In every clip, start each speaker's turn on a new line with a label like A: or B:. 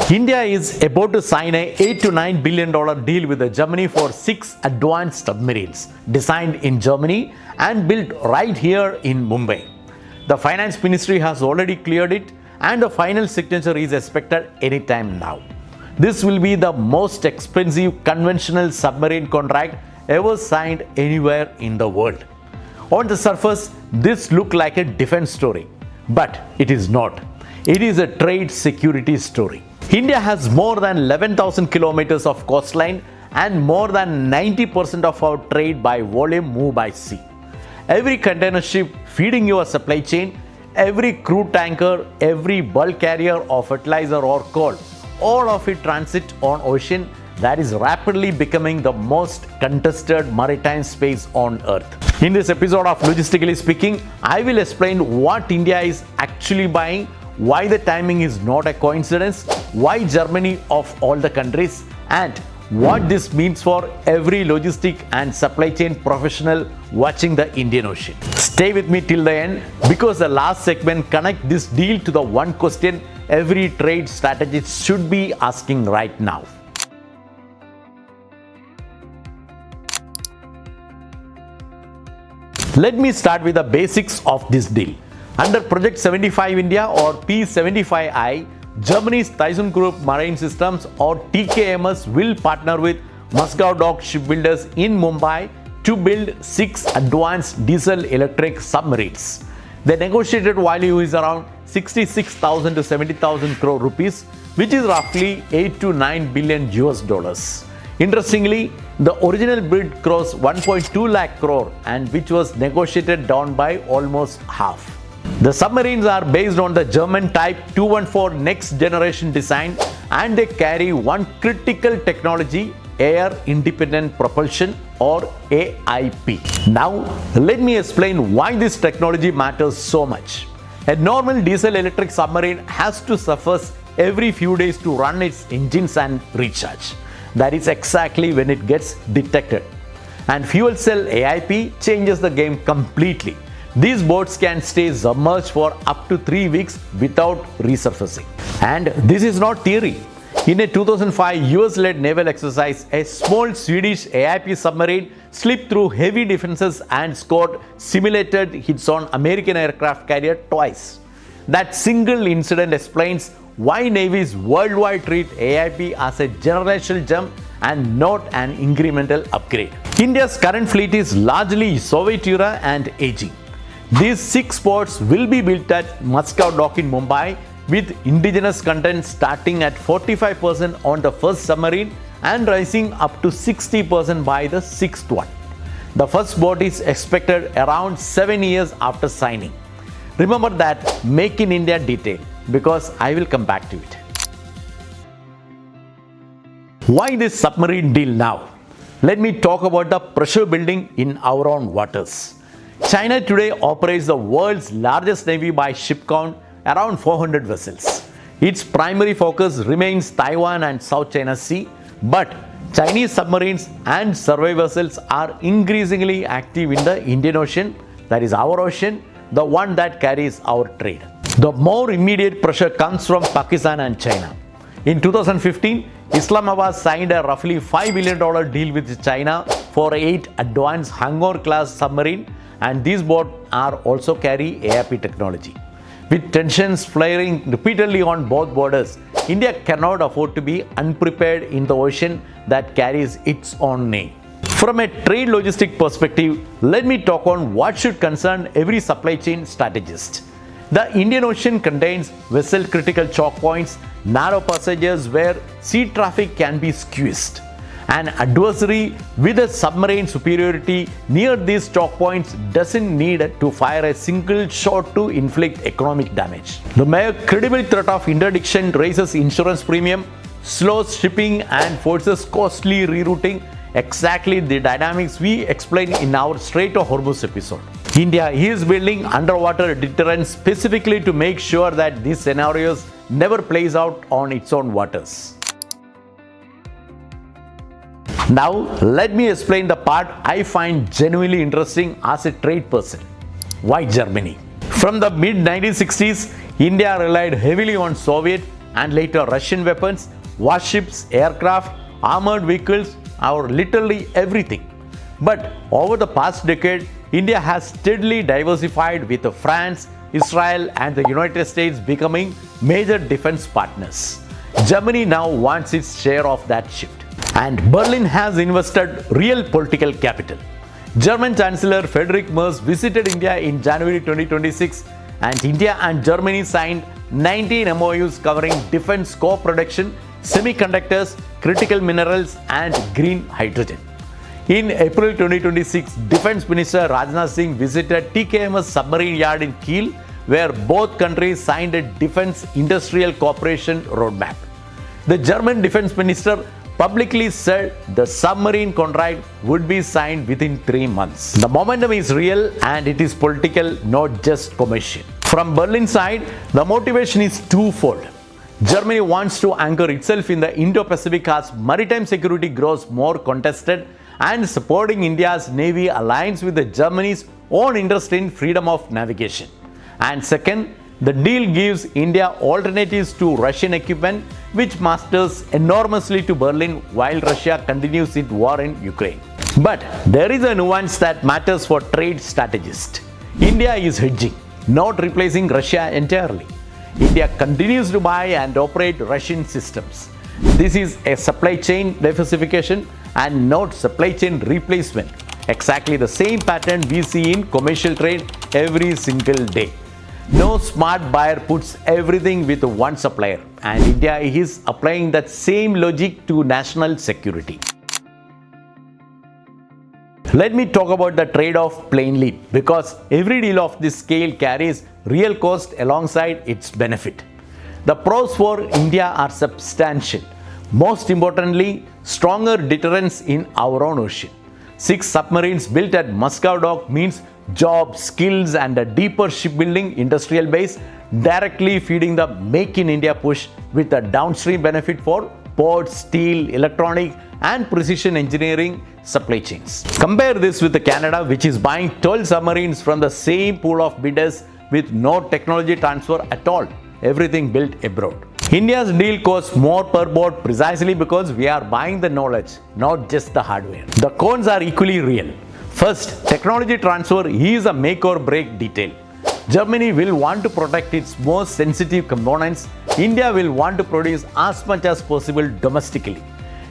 A: India is about to sign a $8 to $9 billion deal with Germany for 6 advanced submarines designed in Germany and built right here in Mumbai. The Finance Ministry has already cleared it and the final signature is expected anytime now. This will be the most expensive conventional submarine contract ever signed anywhere in the world. On the surface, this looks like a defense story, but it is not. It is a trade security story. India has more than 11,000 kilometers of coastline and more than 90% of our trade by volume move by sea. Every container ship feeding your supply chain, every crude tanker, every bulk carrier of fertilizer or coal, all of it transit on ocean that is rapidly becoming the most contested maritime space on earth. In this episode of Logistically Speaking, I will explain what India is actually buying, why the timing is not a coincidence, why Germany of all the countries, and what this means for every logistic and supply chain professional watching the Indian Ocean. Stay with me till the end because the last segment connects this deal to the one question every trade strategist should be asking right now. Let me start with the basics of this deal. Under Project 75 India or P75I, Germany's ThyssenKrupp Marine Systems or TKMS will partner with Muscat Dock shipbuilders in Mumbai to build 6 advanced diesel-electric submarines. The negotiated value is around 66,000 to 70,000 crore rupees, which is roughly 8 to 9 billion US dollars. Interestingly, the original bid crossed 1.2 lakh crore and which was negotiated down by almost half. The submarines are based on the German Type 214 next generation design and they carry one critical technology, air independent propulsion or AIP. Now, let me explain why this technology matters so much. A normal diesel electric submarine has to surface every few days to run its engines and recharge. That is exactly when it gets detected. And fuel cell AIP changes the game completely. These boats can stay submerged for up to 3 weeks without resurfacing. And this is not theory. In a 2005 US-led naval exercise, a small Swedish AIP submarine slipped through heavy defenses and scored simulated hits on American aircraft carrier twice. That single incident explains why navies worldwide treat AIP as a generational gem and not an incremental upgrade. India's current fleet is largely Soviet era and aging. These 6 boats will be built at Muscat Dock in Mumbai with indigenous content starting at 45% on the first submarine and rising up to 60% by the 6th one. The first boat is expected around 7 years after signing. Remember that Make in India detail because I will come back to it. Why this submarine deal now? Let me talk about the pressure building in our own waters. China today operates the world's largest navy by ship count, around 400 vessels. Its primary focus remains Taiwan and South China Sea, but Chinese submarines and survey vessels are increasingly active in the Indian Ocean, that is our ocean, the one that carries our trade. The more immediate pressure comes from Pakistan and China. In 2015, Islamabad signed a roughly $5 billion deal with China for 8 advanced Hangar-class submarines, and these boats are also carry AIP technology. With tensions flaring repeatedly on both borders, India cannot afford to be unprepared in the ocean that carries its own name. From a trade logistic perspective, let me talk on what should concern every supply chain strategist. The Indian Ocean contains vessel critical choke points, narrow passages where sea traffic can be squeezed. An adversary with a submarine superiority near these choke points doesn't need to fire a single shot to inflict economic damage. The mere credible threat of interdiction raises insurance premium, slows shipping and forces costly rerouting, exactly the dynamics we explained in our Strait of Hormuz episode. India is building underwater deterrence specifically to make sure that these scenarios never plays out on its own waters. Now, let me explain the part I find genuinely interesting as a trade person. Why Germany? From the mid-1960s, India relied heavily on Soviet and later Russian weapons, warships, aircraft, armored vehicles, or literally everything. But over the past decade, India has steadily diversified with France, Israel, and the United States becoming major defense partners. Germany now wants its share of that shift, and Berlin has invested real political capital. German Chancellor Friedrich Merz visited India in January 2026, and India and Germany signed 19 MOUs covering defense co-production, semiconductors, critical minerals, and green hydrogen. In April 2026, Defense Minister Rajnath Singh visited TKMS submarine yard in Kiel, where both countries signed a defense industrial cooperation roadmap. The German Defense Minister publicly said the submarine contract would be signed within 3 months. The momentum is real and it is political, not just commercial. From Berlin side, the motivation is twofold. Germany wants to anchor itself in the Indo-Pacific as maritime security grows more contested, and supporting India's navy aligns with the Germany's own interest in freedom of navigation. And second, the deal gives India alternatives to Russian equipment, which matters enormously to Berlin while Russia continues its war in Ukraine. But there is a nuance that matters for trade strategists. India is hedging, not replacing Russia entirely. India continues to buy and operate Russian systems. This is a supply chain diversification and not supply chain replacement. Exactly the same pattern we see in commercial trade every single day. No smart buyer puts everything with one supplier, and India is applying that same logic to national security. Let me talk about the trade-off plainly, because every deal of this scale carries real cost alongside its benefit. The pros for India are substantial. Most importantly, stronger deterrence in our own ocean. 6 submarines built at Moscow dock means jobs, skills, and a deeper shipbuilding industrial base, directly feeding the Make in India push with a downstream benefit for ports, steel, electronic, and precision engineering supply chains. Compare this with Canada, which is buying 12 submarines from the same pool of bidders with no technology transfer at all, everything built abroad. India's deal costs more per boat precisely because we are buying the knowledge, not just the hardware. The cons are equally real. First, technology transfer is a make or break detail. Germany will want to protect its most sensitive components. India will want to produce as much as possible domestically.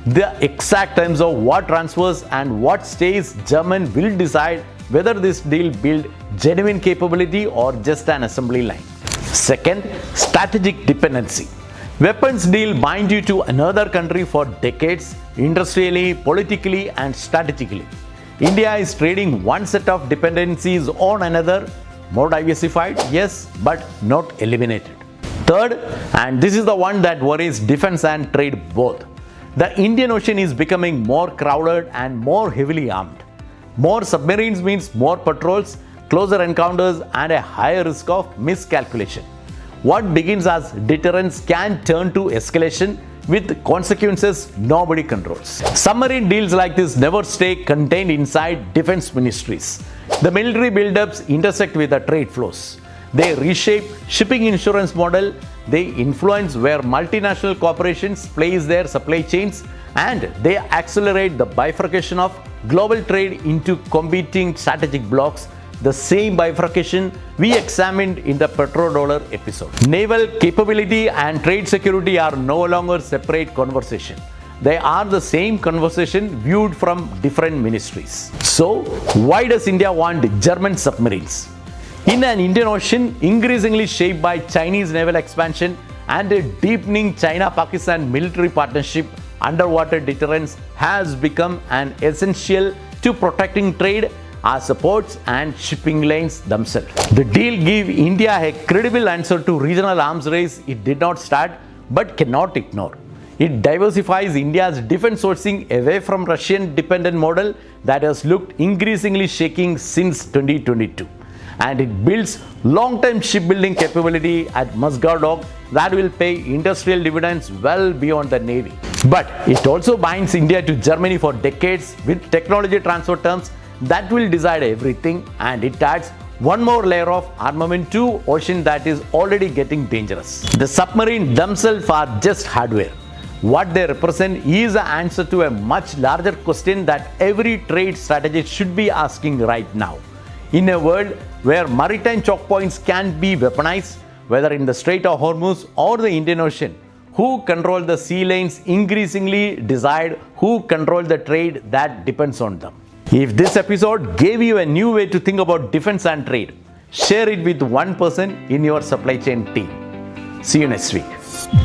A: The exact terms of what transfers and what stays German will decide whether this deal builds genuine capability or just an assembly line. Second, strategic dependency. Weapons deal bind you to another country for decades, industrially, politically, and strategically. India is trading one set of dependencies on another, more diversified, yes, but not eliminated. Third, and this is the one that worries defense and trade both, the Indian Ocean is becoming more crowded and more heavily armed. More submarines means more patrols, closer encounters, and a higher risk of miscalculation. What begins as deterrence can turn to escalation with consequences nobody controls. Submarine deals like this never stay contained inside defense ministries. The military buildups intersect with the trade flows. They reshape shipping insurance model, they influence where multinational corporations place their supply chains, and they accelerate the bifurcation of global trade into competing strategic blocks, the same bifurcation we examined in the petrodollar episode. Naval capability and trade security are no longer separate conversation. They are the same conversation viewed from different ministries. So, why does India want German submarines? In an Indian Ocean increasingly shaped by Chinese naval expansion and a deepening China-Pakistan military partnership, underwater deterrence has become an essential to protecting trade, our ports and shipping lanes themselves. The deal gives India a credible answer to regional arms race it did not start but cannot ignore. It diversifies India's defense sourcing away from Russian dependent model that has looked increasingly shaking since 2022. And it builds long-term shipbuilding capability at Moscow dock that will pay industrial dividends well beyond the Navy. But it also binds India to Germany for decades with technology transfer terms that will decide everything, and it adds one more layer of armament to ocean that is already getting dangerous. The submarine themselves are just hardware. What they represent is the answer to a much larger question that every trade strategist should be asking right now. In a world where maritime choke points can be weaponized, whether in the Strait of Hormuz or the Indian Ocean, who control the sea lanes increasingly decide who control the trade that depends on them. If this episode gave you a new way to think about defense and trade, share it with one person in your supply chain team. See you next week.